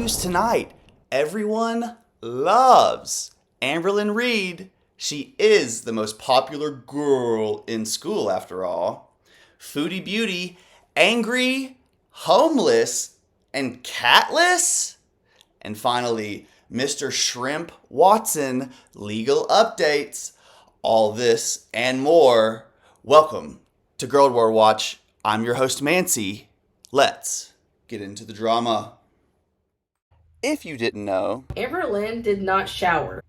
news tonight. Everyone loves Amberlynn Reed. She is the most popular girl in school, after all. Foodie Beauty, angry, homeless, and catless? And finally, Mr. Shrimp Watson, legal updates. All this and more. Welcome to Girl War Watch. I'm your host, Mancy. Let's get into the drama. If you didn't know, Amberlynn did not shower.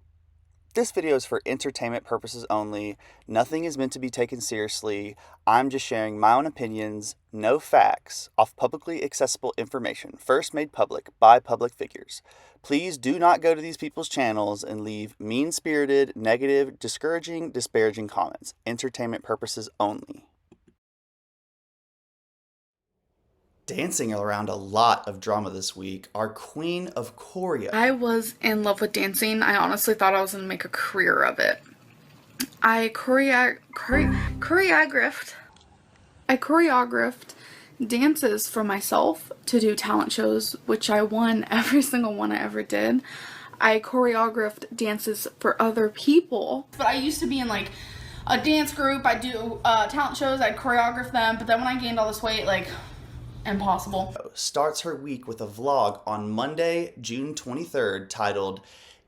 This video is for entertainment purposes only. Nothing is meant to be taken seriously. I'm just sharing my own opinions, no facts, off publicly accessible information, first made public by public figures. Please do not go to these people's channels and leave mean-spirited, negative, discouraging, disparaging comments. Entertainment purposes only. Dancing around a lot of drama this week, our queen of choreo. I was in love with dancing. I honestly thought I was going to make a career of it. I choreographed dances for myself to do talent shows, which I won every single one I ever did. I choreographed dances for other people. But I used to be in like a dance group. I'd do talent shows. I'd choreograph them. But then when I gained all this weight, like, impossible. Starts her week with a vlog on Monday, June 23rd, titled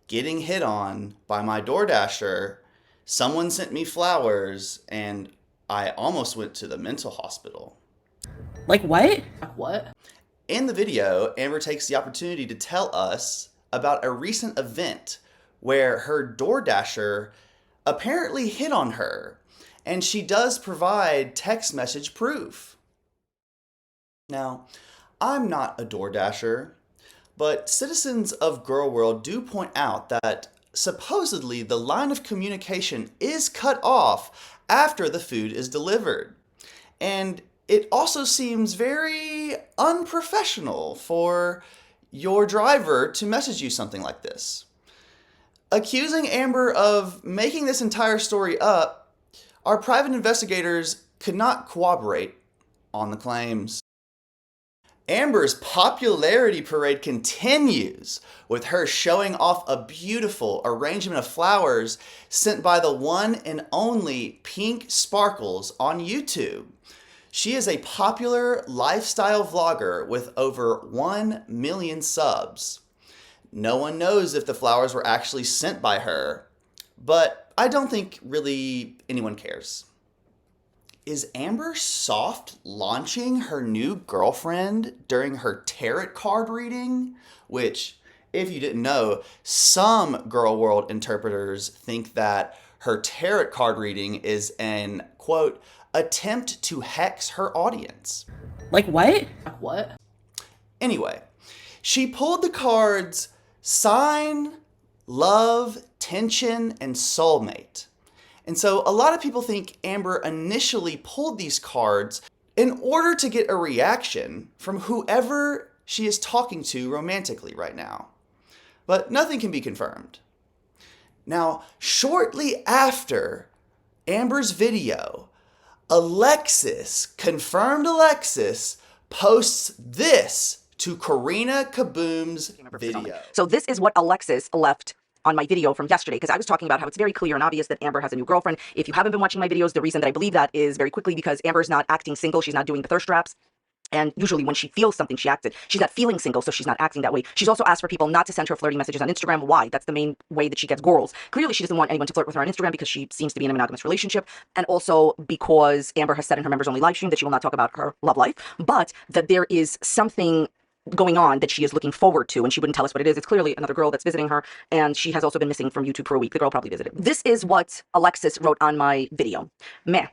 Getting Hit On by My DoorDasher, Someone Sent Me Flowers, and I almost went to the mental hospital. Like what? What? In the video, Amber takes the opportunity to tell us about a recent event where her DoorDasher apparently hit on her, and she does provide text message proof. Now, I'm not a DoorDasher, but citizens of Girl World do point out that supposedly the line of communication is cut off after the food is delivered. And it also seems very unprofessional for your driver to message you something like this. Accusing Amber of making this entire story up, our private investigators could not corroborate on the claims. Amber's popularity parade continues, with her showing off a beautiful arrangement of flowers sent by the one and only Pink Sparkles on YouTube. She is a popular lifestyle vlogger with over 1 million subs. No one knows if the flowers were actually sent by her, but I don't think really anyone cares. Is Amber soft launching her new girlfriend during her tarot card reading? Which, if you didn't know, some Girl World interpreters think that her tarot card reading is an, quote, attempt to hex her audience. Like what? What? Anyway, she pulled the cards Sign, Love, Tension, and Soulmate. And so a lot of people think Amber initially pulled these cards in order to get a reaction from whoever she is talking to romantically right now. But nothing can be confirmed. Now, shortly after Amber's video, confirmed Alexis, posts this to Karina Kaboom's video. So this is what Alexis left on my video from yesterday, because I was talking about how it's very clear and obvious that Amber has a new girlfriend. If you haven't been watching my videos, the reason that I believe that is very quickly because Amber's not acting single. She's not doing the thirst traps. And usually when she feels something, she acts it. She's not feeling single, so she's not acting that way. She's also asked for people not to send her flirty messages on Instagram. Why? That's the main way that she gets Gorls. Clearly, she doesn't want anyone to flirt with her on Instagram because she seems to be in a monogamous relationship. And also because Amber has said in her members-only live stream that she will not talk about her love life, but that there is something going on that she is looking forward to, and she wouldn't tell us what it is. It's clearly another girl that's visiting her, and she has also been missing from YouTube for a week. The girl probably visited. This is what Alexis wrote on my video. Meh.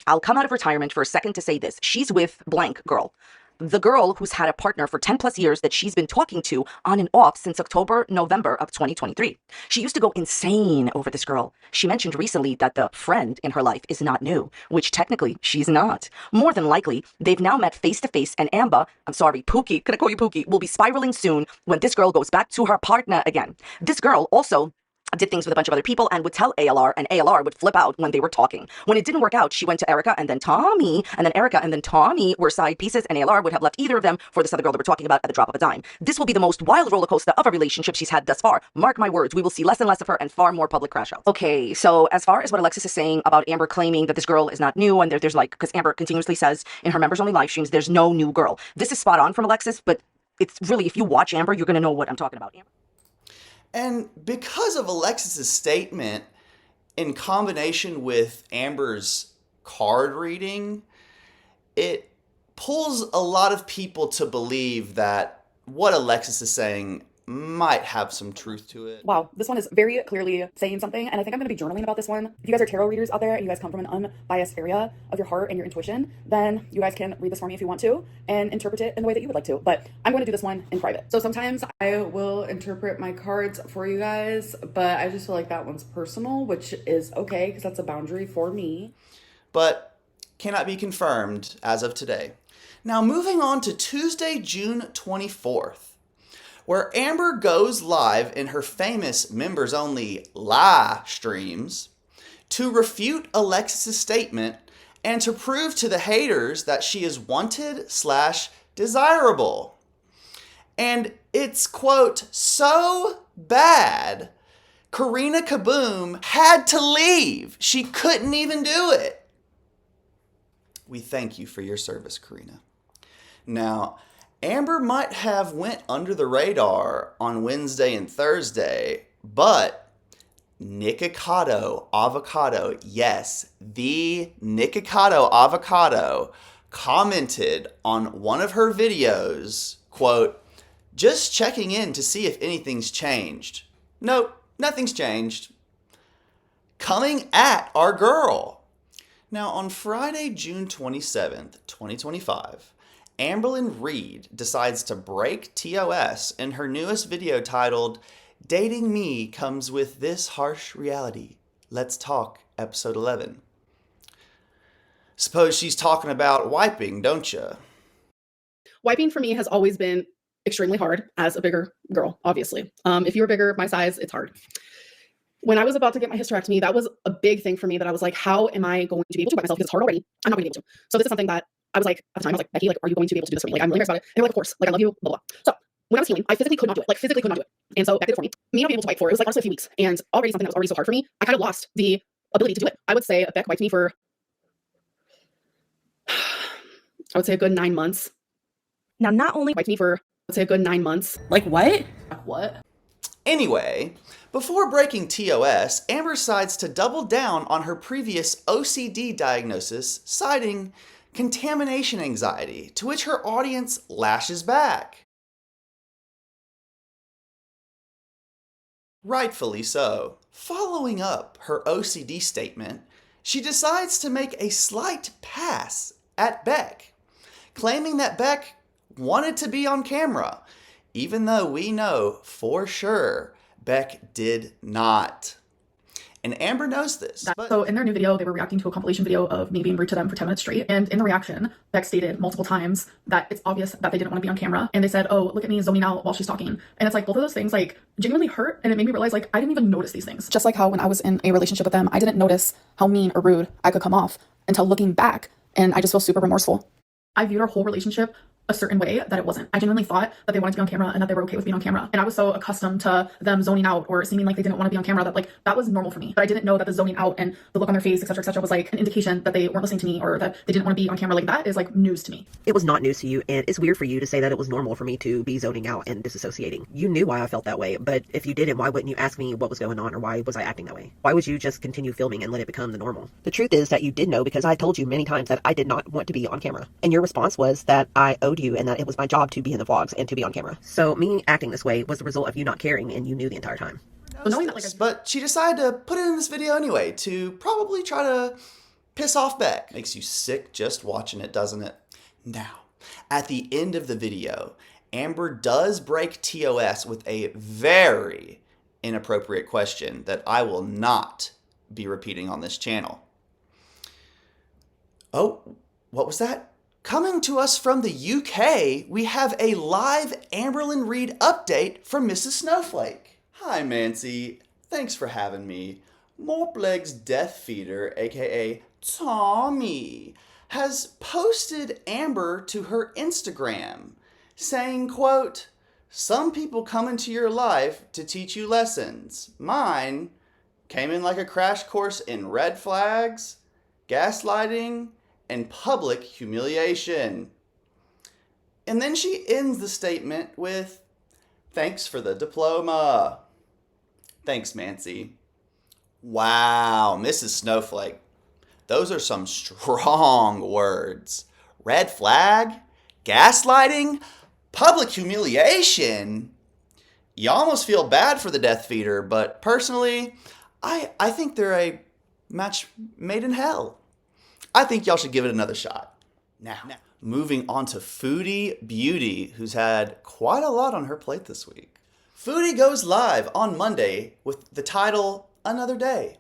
I'll come out of retirement for a second to say this. She's with blank girl. The girl who's had a partner for 10 plus years that she's been talking to on and off since October, November of 2023. She used to go insane over this girl. She mentioned recently that the friend in her life is not new, which technically she's not. More than likely, they've now met face to face, and Pookie, can I call you Pookie, will be spiraling soon when this girl goes back to her partner again. This girl also did things with a bunch of other people and would tell ALR, and ALR would flip out when they were talking. When it didn't work out, she went to Erica and then Tommy, and then Erica and then Tommy were side pieces, and ALR would have left either of them for this other girl that we're talking about at the drop of a dime. This will be the most wild roller coaster of a relationship she's had thus far. Mark my words, we will see less and less of her and far more public crash outs. Okay, so as far as what Alexis is saying about Amber claiming that this girl is not new, and there's like, because Amber continuously says in her members only live streams, there's no new girl. This is spot on from Alexis, but it's really, if you watch Amber, you're gonna know what I'm talking about. Amber. And because of Alexis's statement, in combination with Amber's card reading, it pulls a lot of people to believe that what Alexis is saying might have some truth to it. Wow, this one is very clearly saying something, and I think I'm going to be journaling about this one. If you guys are tarot readers out there and you guys come from an unbiased area of your heart and your intuition, then you guys can read this for me if you want to and interpret it in the way that you would like to, but I'm going to do this one in private. So sometimes I will interpret my cards for you guys, but I just feel like that one's personal, which is okay because that's a boundary for me. But cannot be confirmed as of today. Now moving on to Tuesday, June 24th. Where Amber goes live in her famous members-only live streams to refute Alexis' statement and to prove to the haters that she is wanted/desirable. And it's, quote, so bad, Karina Kaboom had to leave. She couldn't even do it. We thank you for your service, Karina. Now, Amber might have went under the radar on Wednesday and Thursday, but Nikocado Avocado, yes, the Nikocado Avocado, commented on one of her videos, quote, just checking in to see if anything's changed. Nope, nothing's changed. Coming at our girl. Now, on Friday, June 27th, 2025, Amberlynn Reed decides to break TOS in her newest video titled, Dating Me Comes With This Harsh Reality. Let's Talk, Episode 11. Suppose she's talking about wiping, don't you? Wiping for me has always been extremely hard as a bigger girl, obviously. If you're bigger, my size, it's hard. When I was about to get my hysterectomy, that was a big thing for me that I was like, how am I going to be able to wipe myself? Because it's hard already. I'm not going to be able to. So this is something that I was like, at the time, I was like, Becky, like, are you going to be able to do this for me? Like, I'm really embarrassed about it. And they were like, of course, like, I love you, blah, blah. So when I was healing, I physically could not do it. Like, physically could not do it. And so Becky did it for me. Me not being able to wipe for it was like honestly a few weeks. And already something that was already so hard for me, I kind of lost the ability to do it. I would say Beck wiped me for, I would say a good 9 months. Now, not only Wiped me for, I would say a good 9 months. Like what? What? Anyway, before breaking TOS, Amber decides to double down on her previous OCD diagnosis, citing contamination anxiety, to which her audience lashes back. Rightfully so. Following up her OCD statement, she decides to make a slight pass at Beck, claiming that Beck wanted to be on camera, even though we know for sure Beck did not. And Amber knows this. So in their new video, they were reacting to a compilation video of me being rude to them for 10 minutes straight. And in the reaction, Beck stated multiple times that it's obvious that they didn't want to be on camera. And they said, oh, look at me zoning out while she's talking. And it's like both of those things like genuinely hurt. And it made me realize like I didn't even notice these things. Just like how when I was in a relationship with them, I didn't notice how mean or rude I could come off until looking back. And I just feel super remorseful. I viewed our whole relationship a certain way that it wasn't. I genuinely thought that they wanted to be on camera and that they were okay with being on camera. And I was so accustomed to them zoning out or seeming like they didn't want to be on camera that like that was normal for me. But I didn't know that the zoning out and the look on their face, etc., was like an indication that they weren't listening to me or that they didn't want to be on camera. Like that is like news to me. It was not news to you, and it's weird for you to say that it was normal for me to be zoning out and disassociating. You knew why I felt that way, but if you didn't, why wouldn't you ask me what was going on or why was I acting that way? Why would you just continue filming and let it become the normal? The truth is that you did know because I told you many times that I did not want to be on camera. And your response was that I owed you and that it was my job to be in the vlogs and to be on camera. So me acting this way was the result of you not caring, and you knew the entire time. But she decided to put it in this video anyway to probably try to piss off Beck. Makes you sick just watching it, doesn't it? Now, at the end of the video, Amber does break TOS with a very inappropriate question that I will not be repeating on this channel. Oh, what was that? Coming to us from the UK, we have a live Amberlynn Reed update from Mrs. Snowflake. Hi, Mancy. Thanks for having me. Morpleg's Death Feeder, aka Tommy, has posted Amber to her Instagram, saying, quote, "Some people come into your life to teach you lessons. Mine came in like a crash course in red flags, gaslighting, and public humiliation." And then she ends the statement with, "Thanks for the diploma." Thanks, Mancy. Wow, Mrs. Snowflake. Those are some strong words. Red flag? Gaslighting? Public humiliation? You almost feel bad for the Death Feeder, but personally, I think they're a match made in hell. I think y'all should give it another shot. Now, moving on to Foodie Beauty, who's had quite a lot on her plate this week. Foodie goes live on Monday with the title Another Day,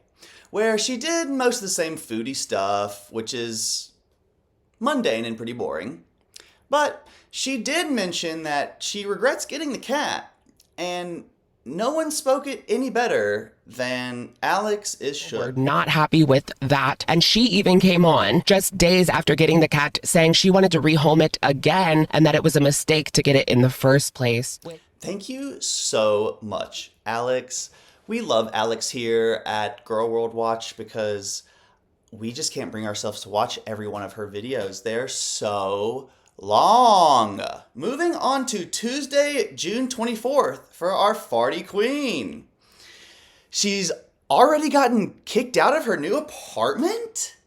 where she did most of the same foodie stuff, which is mundane and pretty boring. But she did mention that she regrets getting the cat, and no one spoke it any better than Alex is shook. We're not happy with that. And she even came on just days after getting the cat saying she wanted to rehome it again and that it was a mistake to get it in the first place. Thank you so much, Alex. We love Alex here at Girl World Watch because we just can't bring ourselves to watch every one of her videos. They're so long. Moving on to Tuesday, June 24th for our Farty Queen. She's already gotten kicked out of her new apartment?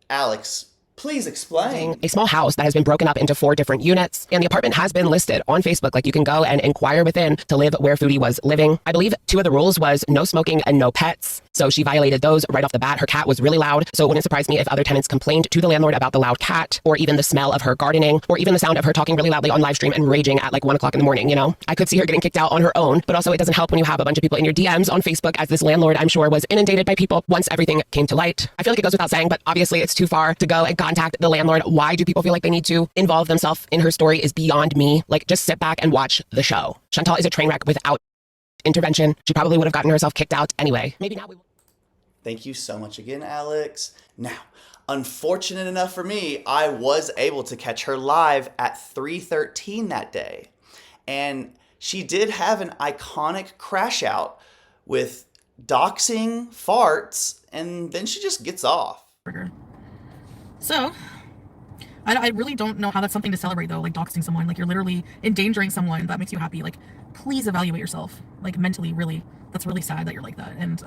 Alex, please explain. A small house that has been broken up into 4 different units, and the apartment has been listed on Facebook. Like, you can go and inquire within to live where Foodie was living. I believe 2 of the rules was no smoking and no pets. So she violated those right off the bat. Her cat was really loud, so it wouldn't surprise me if other tenants complained to the landlord about the loud cat, or even the smell of her gardening, or even the sound of her talking really loudly on live stream and raging at like 1 o'clock in the morning, you know? I could see her getting kicked out on her own, but also it doesn't help when you have a bunch of people in your DMs on Facebook, as this landlord, I'm sure, was inundated by people once everything came to light. I feel like it goes without saying, but obviously it's too far to go and contact the landlord. Why do people feel like they need to involve themselves in her story is beyond me. Like, just sit back and watch the show. Chantal is a train wreck without intervention. She probably would have gotten herself kicked out anyway. Maybe now we will. Thank you so much again, Alex. Now, unfortunate enough for me, I was able to catch her live at 3:13 that day. And she did have an iconic crash out with doxing, farts, and then she just gets off. So, I really don't know how that's something to celebrate, though, like doxing someone. Like, you're literally endangering someone that makes you happy. Like, please evaluate yourself. Like, mentally, really. That's really sad that you're like that. And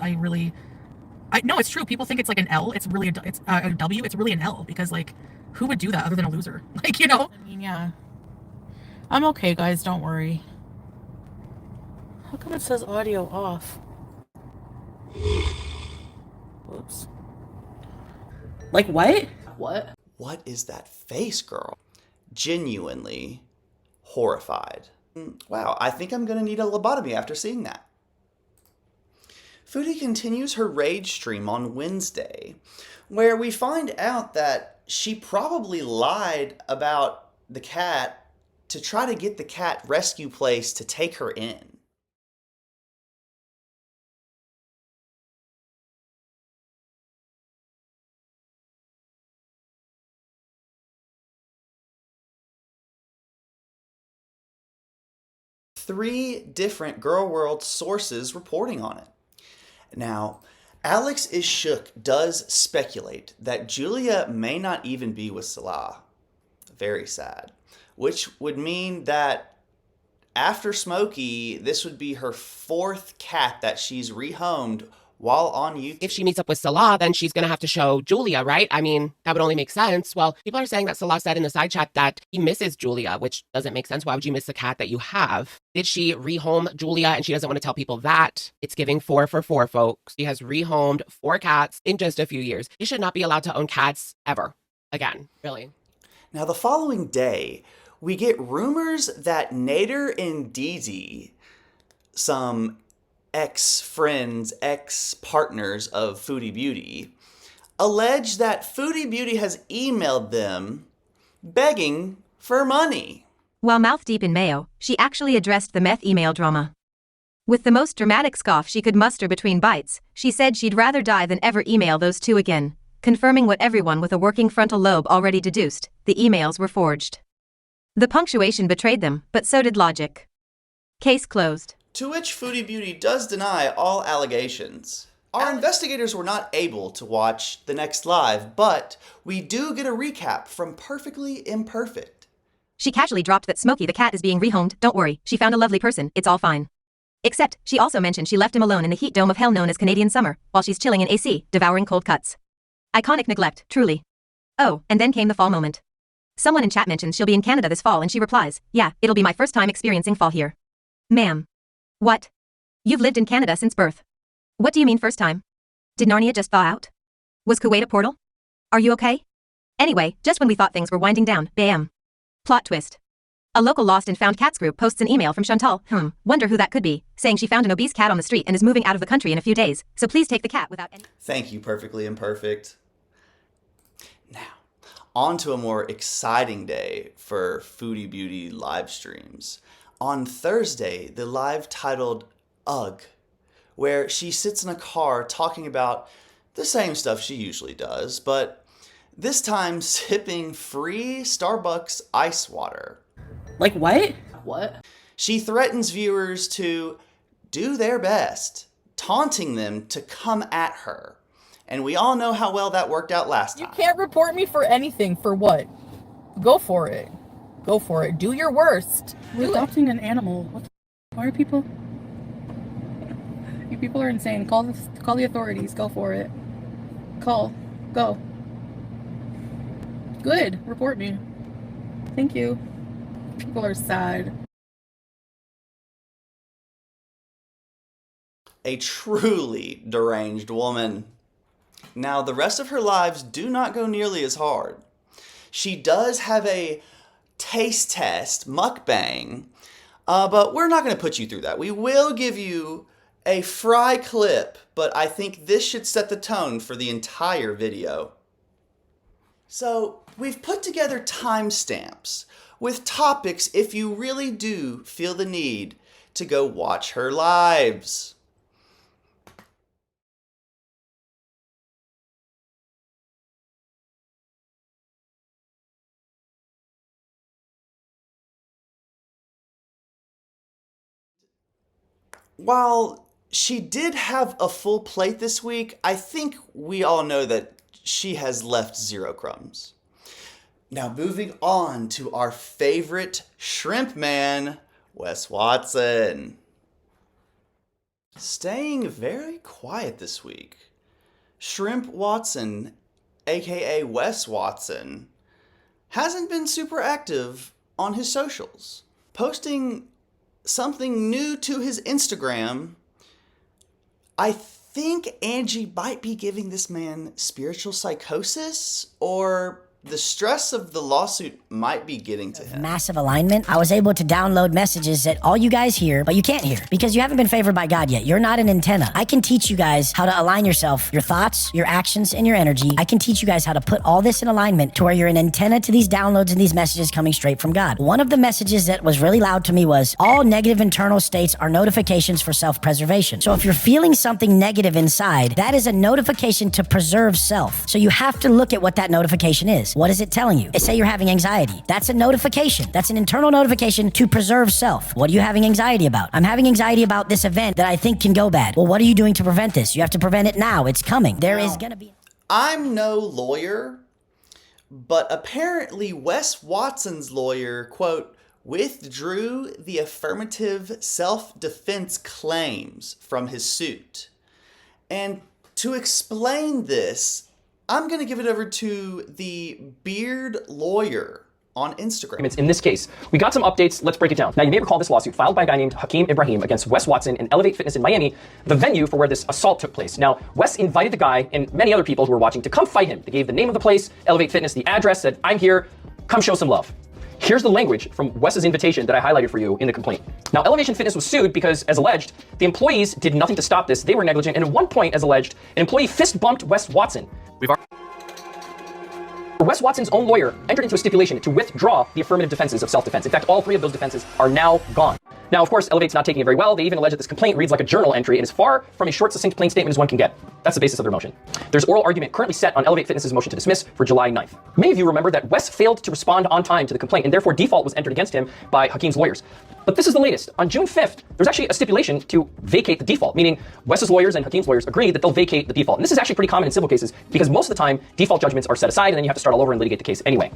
no, it's true. People think it's like an L. It's really a W. It's really an L, because, like, who would do that other than a loser? Like, you know? I mean, yeah. I'm okay, guys. Don't worry. How come it says audio off? Whoops. Like, what? What? What is that face, girl? Genuinely horrified. Wow, I think I'm gonna need a lobotomy after seeing that. Foodie continues her rage stream on Wednesday, where we find out that she probably lied about the cat to try to get the cat rescue place to take her in. Three different Girl World sources reporting on it. Now, Alex is Shook does speculate that Julia may not even be with Salah. Very sad. Which would mean that after Smokey, this would be her 4th cat that she's rehomed while on YouTube. If she meets up with Salah, then she's going to have to show Julia, right? I mean, that would only make sense. Well, people are saying that Salah said in the side chat that he misses Julia, which doesn't make sense. Why would you miss the cat that you have? Did she rehome Julia and she doesn't want to tell people that? It's giving 4 for 4, folks. She has rehomed 4 cats in just a few years. You should not be allowed to own cats ever again, really. Now, the following day, we get rumors that Nader and Deezy, some ex-friends, ex-partners of Foodie Beauty, allege that Foodie Beauty has emailed them begging for money. While mouth deep in mayo, she actually addressed the meth email drama. With the most dramatic scoff she could muster between bites, she said she'd rather die than ever email those two again, confirming what everyone with a working frontal lobe already deduced: the emails were forged. The punctuation betrayed them, but so did logic. Case closed. To which Foodie Beauty does deny all allegations. Our investigators were not able to watch the next live, but we do get a recap from Perfectly Imperfect. She casually dropped that Smokey the cat is being rehomed. Don't worry, she found a lovely person, it's all fine. Except, she also mentioned she left him alone in the heat dome of hell known as Canadian summer, while she's chilling in AC, devouring cold cuts. Iconic neglect, truly. Oh, and then came the fall moment. Someone in chat mentions she'll be in Canada this fall and she replies, yeah, it'll be my first time experiencing fall here. Ma'am. What? You've lived in Canada since birth. What do you mean first time? Did Narnia just thaw out? Was Kuwait a portal? Are you okay? Anyway, just when we thought things were winding down, bam. Plot twist. A local lost and found cats group posts an email from Chantal, wonder who that could be, saying she found an obese cat on the street and is moving out of the country in a few days, so please take the cat without any— Thank you, Perfectly Imperfect. Now, on to a more exciting day for Foodie Beauty live streams. On Thursday, the live titled Ugh, where she sits in a car talking about the same stuff she usually does, but this time sipping free Starbucks ice water. Like what? What? She threatens viewers to do their best, taunting them to come at her. And we all know how well that worked out last time. You can't report me for anything. For what? Go for it. Go for it. Do your worst. We're adopting an animal. What the why are people? You people are insane. Call the authorities. Go for it. Call. Go. Good. Report me. Thank you. People are sad. A truly deranged woman. Now, the rest of her lives do not go nearly as hard. She does have a taste test, mukbang, but we're not going to put you through that. We will give you a fry clip, but I think this should set the tone for the entire video. So, we've put together timestamps with topics if you really do feel the need to go watch her lives. While she did have a full plate this week, I think we all know that she has left zero crumbs. Now, moving on to our favorite shrimp man, Wes Watson. Staying very quiet this week. Shrimp Watson, aka Wes Watson, hasn't been super active on his socials, posting something new to his Instagram. I think Angie might be giving this man spiritual psychosis, or the stress of the lawsuit might be getting to him. Massive alignment. I was able to download messages that all you guys hear, but you can't hear because you haven't been favored by God yet. You're not an antenna. I can teach you guys how to align yourself, your thoughts, your actions, and your energy. I can teach you guys how to put all this in alignment to where you're an antenna to these downloads and these messages coming straight from God. One of the messages that was really loud to me was, all negative internal states are notifications for self-preservation. So if you're feeling something negative inside, that is a notification to preserve self. So you have to look at what that notification is. What is it telling you? Say you're having anxiety. That's a notification. That's an internal notification to preserve self. What are you having anxiety about? I'm having anxiety about this event that I think can go bad. Well, what are you doing to prevent this? You have to prevent it now. It's coming. There is gonna be... I'm no lawyer, but apparently Wes Watson's lawyer, quote, withdrew the affirmative self-defense claims from his suit. And to explain this, I'm going to give it over to the BeardLawyer on Instagram. In this case, we got some updates. Let's break it down. Now, you may recall this lawsuit filed by a guy named Hakeem Ibrahim against Wes Watson and Elevate Fitness in Miami, the venue for where this assault took place. Now, Wes invited the guy and many other people who were watching to come fight him. They gave the name of the place, Elevate Fitness, the address, said, I'm here, come show some love. Here's the language from Wes's invitation that I highlighted for you in the complaint. Now, Elevation Fitness was sued because, as alleged, the employees did nothing to stop this. They were negligent, and at one point, as alleged, an employee fist bumped Wes Watson. where Wes Watson's own lawyer entered into a stipulation to withdraw the affirmative defenses of self-defense. In fact, all three of those defenses are now gone. Now, of course, Elevate's not taking it very well. They even allege that this complaint reads like a journal entry and is far from a short, succinct, plain statement as one can get. That's the basis of their motion. There's oral argument currently set on Elevate Fitness's motion to dismiss for July 9th. Many of you remember that Wes failed to respond on time to the complaint, and therefore default was entered against him by Hakeem's lawyers. But this is the latest. On June 5th, there's actually a stipulation to vacate the default, meaning Wes's lawyers and Hakeem's lawyers agreed that they'll vacate the default. And this is actually pretty common in civil cases because most of the time, default judgments are set aside and then you have to start all over and litigate the case anyway.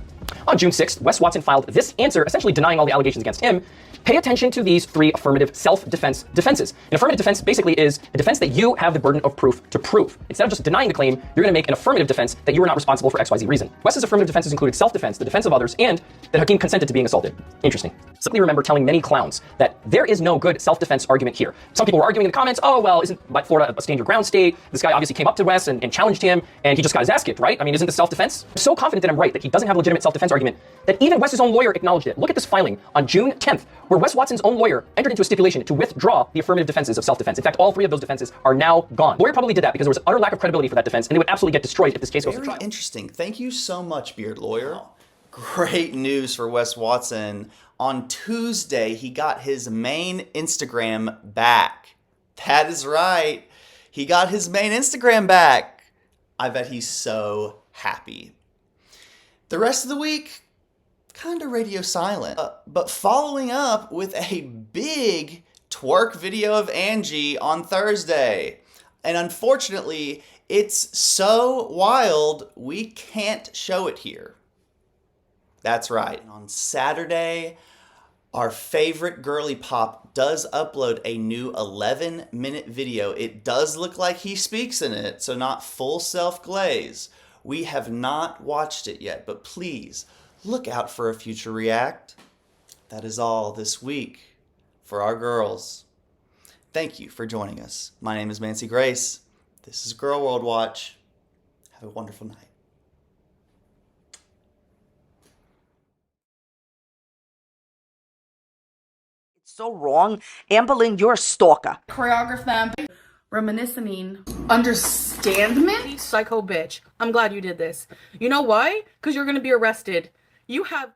On June 6th, Wes Watson filed this answer, essentially denying all the allegations against him. Pay attention to these three affirmative self-defense defenses. An affirmative defense basically is a defense that you have the burden of proof to prove. Instead of just denying the claim, you're going to make an affirmative defense that you were not responsible for XYZ reason. Wes's affirmative defenses included self-defense, the defense of others, and that Hakeem consented to being assaulted. Interesting. Simply remember telling many clowns that there is no good self-defense argument here. Some people were arguing in the comments, oh, well, isn't Florida a stand your ground state? This guy obviously came up to Wes and challenged him, and he just got his ass kicked, right? I mean, isn't this self-defense? I'm so confident that I'm right, that he doesn't have a legitimate self-defense argument, that even Wes's own lawyer acknowledged it. Look at this filing on June 10th, where Wes Watson's own lawyer entered into a stipulation to withdraw the affirmative defenses of self-defense. In fact, all three of those defenses are now gone. Lawyer probably did that because there was utter lack of credibility for that defense, and they would absolutely get destroyed if this case goes to trial. Very interesting. Thank you so much, Beard Lawyer. Great news for Wes Watson. On Tuesday, he got his main Instagram back. That is right. He got his main Instagram back. I bet he's so happy. The rest of the week, kind of radio silent. But following up with a big twerk video of Angie on Thursday. And unfortunately, it's so wild, we can't show it here. That's right. On Saturday, our favorite girly pop does upload a new 11-minute video. It does look like he speaks in it, so not full self-glaze. We have not watched it yet, but please look out for a future react. That is all this week for our girls. Thank you for joining us. My name is Mancy Grace. This is Girl World Watch. Have a wonderful night. It's so wrong. Amberlynn, you're a stalker. Choreograph them. Reminiscing. Understandment? Psycho bitch. I'm glad you did this. You know why? Because you're going to be arrested. You have